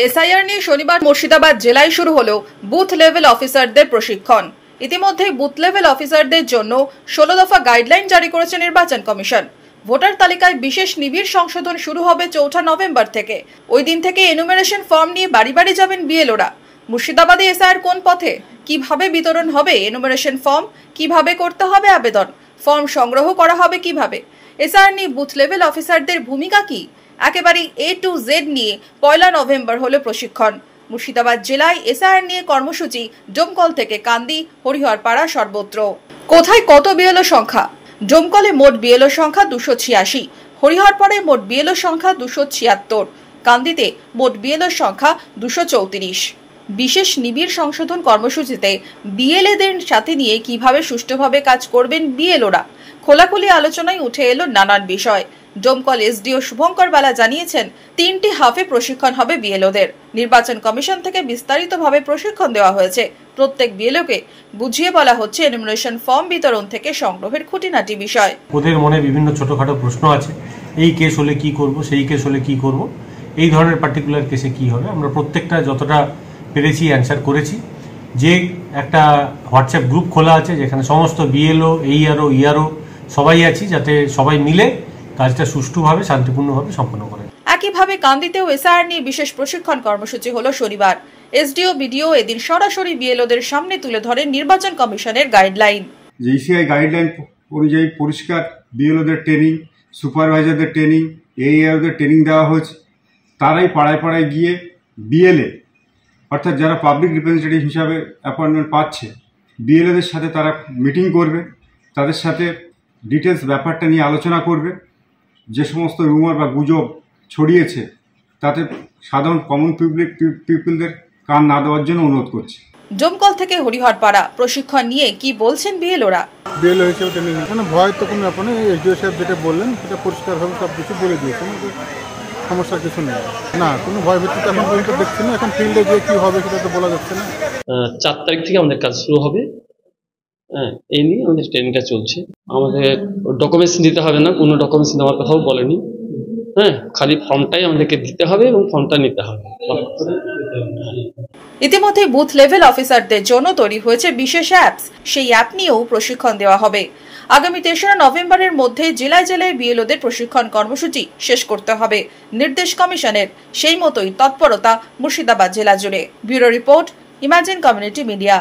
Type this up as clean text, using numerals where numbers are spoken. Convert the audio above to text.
SIR নিয়ে শনিবার মুর্শিদাবাদ জেলায় শুরু হলো বুথ লেভেল অফিসারদের প্রশিক্ষণ। ইতিমধ্যে বুথ লেভেল অফিসারদের জন্য 16 দফা গাইডলাইন জারি করেছে নির্বাচন কমিশন। ভোটার তালিকায় বিশেষ নিবিড় সংশোধন শুরু হবে 4 নভেম্বর থেকে। ওই দিন থেকে এনুমারেশন ফর্ম নিয়ে বাড়ি বাড়ি যাবেন বিএলওরা। মুর্শিদাবাদে এসআইআর কোন পথে, কিভাবে বিতরণ হবে এনুমারেশন ফর্ম, কিভাবে করতে হবে আবেদন, ফর্ম সংগ্রহ করা হবে কিভাবে, এসআইআর নিয়ে বুথ লেভেল অফিসারদের ভূমিকা কি, একেবারে A to Z নিয়ে 1 নভেম্বর হলো প্রশিক্ষণ। মুর্শিদাবাদ জেলায় এসআইআর নিয়ে কর্মসূচি ডোমকল থেকে কান্দি, হরিহরপাড়া সর্বত্র। কোথায় কত বিএলও সংখ্যা? ডোমকলে মোট বিএলও সংখ্যা 286, হরিহরপাড়ায় মোট বিএলও সংখ্যা 276, কান্দিতে মোট বিএলও সংখ্যা 234। বিশেষ নিবিড় সংশোধন কর্মসূচিতে বিএলএদের সাথে নিয়ে কিভাবে সুষ্ঠুভাবে কাজ করবেন বিএলওরা, খোলাখুলি আলোচনায় উঠে এলো নানান বিষয়। ডোমকল এসডিও শুভঙ্কর বালা জানিয়েছেন 3টি হাফে প্রশিক্ষণ হবে বিএলওদের। নির্বাচন কমিশন থেকে বিস্তারিতভাবে প্রশিক্ষণ দেওয়া হয়েছে। প্রত্যেক বিএলওকে বুঝিয়ে বলা হচ্ছে এনুমারেশন ফর্ম বিতরণ থেকে সংগ্রহের খুঁটিনাটি বিষয়। ওদের মনে বিভিন্ন ছোটখাটো প্রশ্ন আছে, এই কেস হলে কি করব, সেই কেস হলে কি করব, এই ধরনের পার্টিকুলার কেসে কি হবে, আমরা প্রত্যেকটা যতটা পেরেছি অ্যান্সার করেছি। যে একটা হোয়াটসঅ্যাপ গ্রুপ খোলা আছে যেখানে সমস্ত বিএলও, এইআরও, ইআরও সবাই আছি, যাতে সবাই মিলে কাজটা সুষ্ঠুভাবে শান্তিপূর্ণভাবে সম্পন্ন করে। একইভাবে কান্দিতেও এসআইআর নিয়ে বিশেষ প্রশিক্ষণ কর্মসূচি হলো শনিবার। এসডিও বিডিও এদিন সরাসরি বিএলওদের সামনে তুলে ধরেন নির্বাচন কমিশনের গাইডলাইন। ইসিআই গাইডলাইন অনুযায়ী পরিষ্কার বিএলওদের ট্রেনিং, সুপারভাইজারদের ট্রেনিং, এইআরওদের ট্রেনিং দেওয়া হয়েছে। তারাই পাড়ায় পাড়ায় গিয়ে বিএলএ অর্থাৎ যারা পাবলিক রিপ্রেজেন্টেটিভ হিসাবে অ্যাপয়েন্টমেন্ট পাচ্ছে, বিএলএদের সাথে তারা মিটিং করবে, তাদের সাথে ডিটেলস ব্যাপারটা নিয়ে আলোচনা করবে। যে সমস্ত রুমার বা গুজব ছড়িয়েছে তাতে সাধারণ কমন পিপলদের কান না দেওয়ার জন্য অনুরোধ করছি। ডোমকল থেকে হরিহরপাড়া প্রশিক্ষণ নিয়ে কি বলছেন বিএলওরা? বিএলও হিসেবে ট্রেনিং মানে ভয় তো কোনো ব্যাপার নেই। এসডিও সাহেব যেটা বললেন সেটা পরিষ্কারভাবে সব কিছু বলে দিয়েছে, সমস্যা কিছু নেই। না, কোনো ভয় ভীতি এখন পর্যন্ত দেখছি না। এখন ফিল্ডে গিয়ে কি হবে সেটা তো বলা যাচ্ছে না। 4 তারিখ থেকে আমাদের কাজ শুরু হবে। এই নিয়ে আমাদের ট্রেনিংটা চলছে। আমাদের ডকুমেন্টস দিতে হবে না, কোনো ডকুমেন্টস নেওয়ার কথাও বলেনি। খালি ফর্মটাই আমাদেরকে দিতে হবে এবং ফর্মটা নিতে হবে। ইতিমধ্যে বুথ লেভেল অফিসারদের জন্য তৈরি হয়েছে বিশেষ অ্যাপস। সেই অ্যাপ নিয়েও প্রশিক্ষণ দেওয়া হবে। আগামী 3 নভেম্বরের মধ্যে জেলায় জেলায় বিএলওদের প্রশিক্ষণ কর্মসূচি শেষ করতে হবে নির্দেশ কমিশনের। সেই মতোই তৎপরতা মুর্শিদাবাদ জেলা জুড়ে। Bureau report, imagine community media.